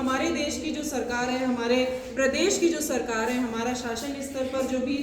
हमारे देश की जो सरकार है, हमारे प्रदेश की जो सरकार है, हमारा शासन स्तर पर जो भी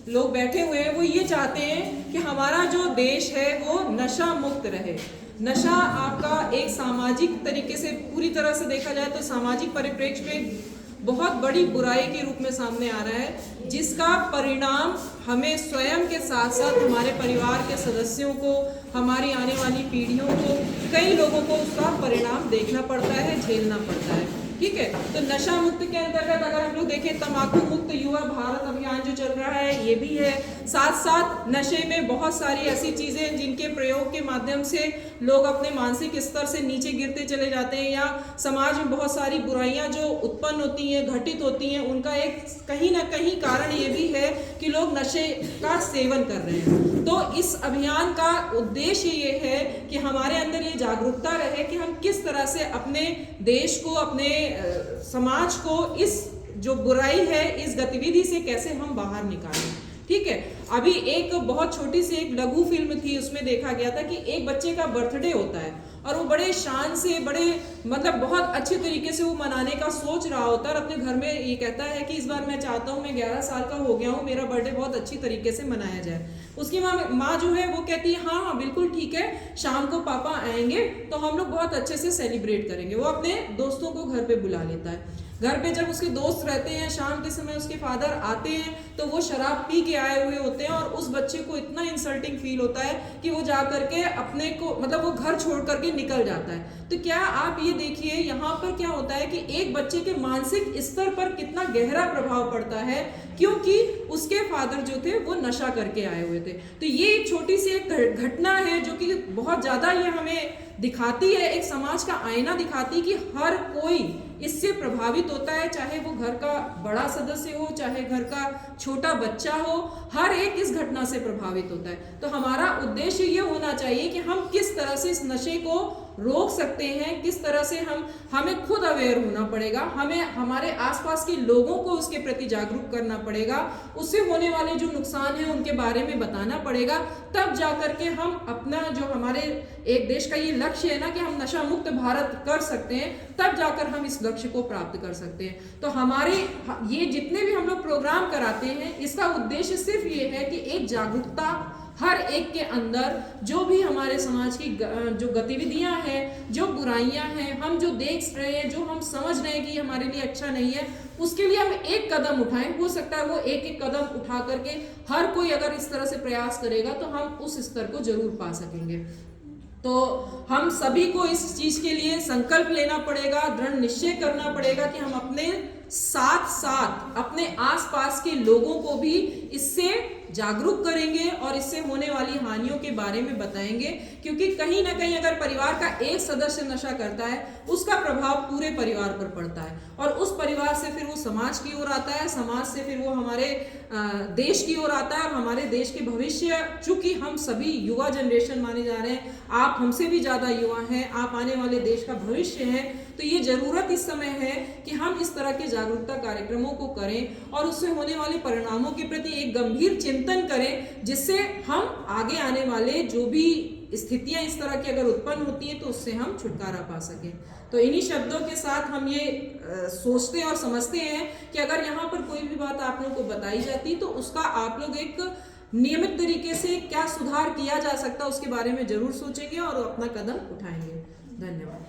लोग बैठे हुए हैं, वो ये चाहते हैं कि हमारा जो देश है वो नशा मुक्त रहे। नशा आपका एक सामाजिक तरीके से, पूरी तरह से देखा जाए तो सामाजिक परिप्रेक्ष्य में बहुत बड़ी बुराई के रूप में सामने आ रहा है, जिसका परिणाम हमें स्वयं के साथ साथ हमारे परिवार के सदस्यों को, हमारी आने वाली पीढ़ियों को, कई लोगों को उसका परिणाम देखना पड़ता है, झेलना पड़ता है। ठीक है, तो नशा मुक्त के अंतर्गत अगर हम लोग देखें, तंबाकू मुक्त युवा भारत अभियान जो चल रहा है ये भी है। साथ साथ नशे में बहुत सारी ऐसी चीजें हैं जिनके प्रयोग के माध्यम से लोग अपने मानसिक स्तर से नीचे गिरते चले जाते हैं, या समाज में बहुत सारी बुराइयां जो उत्पन्न होती हैं, घटित होती हैं, उनका एक कहीं ना कहीं कारण ये भी है कि लोग नशे का सेवन कर रहे हैं। तो इस अभियान का उद्देश्य ये है कि हमारे अंदर ये जागरूकता रहे कि हम किस तरह से अपने देश को, अपने समाज को इस जो बुराई है, इस गतिविधि से कैसे हम बाहर निकालें। ठीक है, अभी एक बहुत छोटी सी एक लघु फिल्म थी, उसमें देखा गया था कि एक बच्चे का बर्थडे होता है और वो बड़े शान से, बड़े मतलब बहुत अच्छे तरीके से वो मनाने का सोच रहा होता है और अपने घर में ये कहता है कि इस बार मैं चाहता हूँ, मैं 11 साल का हो गया हूँ, मेरा बर्थडे बहुत अच्छी तरीके से मनाया जाए। उसकी माँ जो है वो कहती है हाँ हाँ बिल्कुल ठीक है, शाम को पापा आएंगे तो हम लोग बहुत अच्छे से सेलिब्रेट करेंगे। वो अपने दोस्तों को घर पे बुला लेता है। घर पे जब उसके दोस्त रहते हैं, शाम के समय उसके फादर आते हैं तो वो शराब पी के आए हुए होते हैं और उस बच्चे को इतना इंसल्टिंग फील होता है कि वो जा करके अपने को, मतलब वो घर छोड़ करके निकल जाता है। तो क्या आप ये देखिए यहाँ पर क्या होता है कि एक बच्चे के मानसिक स्तर पर कितना गहरा प्रभाव पड़ता है, क्योंकि उसके फादर जो थे वो नशा करके आए हुए थे। तो ये एक छोटी सी एक घटना है जो कि बहुत ज्यादा ये हमें दिखाती है, एक समाज का आईना दिखाती कि हर कोई इससे प्रभावित होता है, चाहे वो घर का बड़ा सदस्य हो, चाहे घर का छोटा बच्चा हो, हर एक इस घटना से प्रभावित होता है। तो हमारा उद्देश्य ये होना चाहिए कि हम किस तरह से इस नशे को रोक सकते हैं, किस तरह से हमें खुद अवेयर होना पड़ेगा, हमें हमारे आसपास के लोगों को उसके प्रति जागरूक करना पड़ेगा, उससे होने वाले जो नुकसान है उनके बारे में बताना पड़ेगा। तब जाकर के हम अपना जो हमारे एक देश का ये लक्ष्य है ना कि हम नशा मुक्त भारत कर सकते हैं, तब जाकर हम इस लक्ष्य को प्राप्त कर सकते हैं। तो हमारे ये जितने भी हम लोग प्रोग्राम कराते हैं, इसका उद्देश्य सिर्फ ये है कि एक जागरूकता हर एक के अंदर, जो भी हमारे समाज की जो गतिविधियां हैं, जो बुराइयां हैं, हम जो देख रहे हैं, जो हम समझ रहे हैं कि हमारे लिए अच्छा नहीं है, उसके लिए हम एक कदम उठाएं। हो सकता है वो एक एक कदम उठा करके हर कोई अगर इस तरह से प्रयास करेगा तो हम उस स्तर को जरूर पा सकेंगे। तो हम सभी को इस चीज के लिए संकल्प लेना पड़ेगा, दृढ़ निश्चय करना पड़ेगा कि हम अपने साथ साथ अपने आसपास के लोगों को भी इससे जागरूक करेंगे और इससे होने वाली हानियों के बारे में बताएंगे। क्योंकि कहीं ना कहीं अगर परिवार का एक सदस्य नशा करता है, उसका प्रभाव पूरे परिवार पर पड़ता है और उस परिवार से फिर वो समाज की ओर आता है, समाज से फिर वो हमारे देश की ओर आता है और हमारे देश के भविष्य, चूंकि हम सभी युवा जनरेशन माने जा रहे हैं, आप हमसे भी ज्यादा युवा हैं, आप आने वाले देश का भविष्य हैं, तो ये जरूरत इस समय है कि हम इस तरह के जागरूकता कार्यक्रमों को करें और उससे होने वाले परिणामों के प्रति एक गंभीर चिंतन करें, जिससे हम आगे आने वाले जो भी स्थितियां इस तरह की अगर उत्पन्न होती हैं तो उससे हम छुटकारा पा सकें। तो इन्हीं शब्दों के साथ हम ये सोचते और समझते हैं कि अगर यहाँ पर कोई भी बात आप लोगों को बताई जाती तो उसका आप लोग एक नियमित तरीके से क्या सुधार किया जा सकता है उसके बारे में जरूर सोचेंगे और अपना कदम उठाएंगे। धन्यवाद।